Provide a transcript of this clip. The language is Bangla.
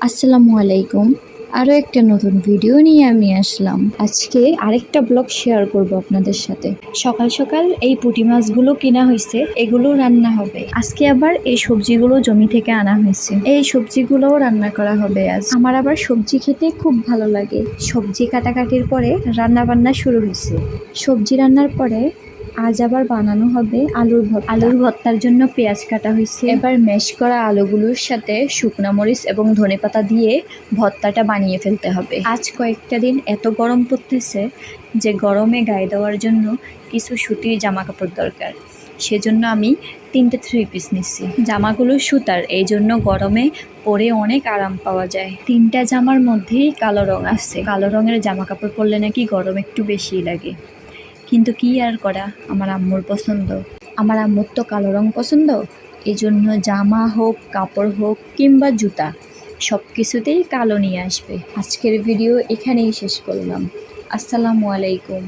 আসসালামু আলাইকুম। আরও একটা নতুন ভিডিও নিয়ে আমি আসলাম। আজকে আরেকটা ব্লগ শেয়ার করব আপনাদের সাথে। সকাল সকাল এই পুঁটি মাছগুলো কিনা হয়েছে, এগুলো রান্না হবে। আজকে আবার এই সবজিগুলো জমি থেকে আনা হয়েছে, এই সবজিগুলোও রান্না করা হবে আজ। আমার আবার সবজি খেতে খুব ভালো লাগে। সবজি কাটাকাটির পরে রান্না বান্না শুরু হয়েছে। সবজি রান্নার পরে আজ আবার বানানো হবে আলুর ভর্তা। আলুর ভর্তার জন্য পেঁয়াজ কাটা হয়েছে। এবার ম্যাশ করা আলুগুলোর সাথে শুকনা মরিচ এবং ধনেপাতা দিয়ে ভর্তাটা বানিয়ে ফেলতে হবে। আজ কয়েকটা দিন এত গরম পড়তেছে যে গরমে গায়ে দেওয়ার জন্য কিছু সুতির জামা কাপড় দরকার। সেজন্য আমি 3টে 3 পিস নিচ্ছি। জামাগুলো সুতার, এই জন্য গরমে পরে অনেক আরাম পাওয়া যায়। 3টা জামার মধ্যেই কালো রং আছে। কালো রঙের জামা কাপড় পরলে নাকি গরম একটু বেশি লাগে, কিন্তু কি আর করা, আমার আম্মুর পছন্দ। আমার আম্মুর তো কালো রং পছন্দ, এই জন্য জামা হোক, কাপড় হোক কিংবা জুতা, সব কিছুতেই কালো নিয়ে আসবে। আজকের ভিডিও এখানেই শেষ করলাম। আসসালামু আলাইকুম।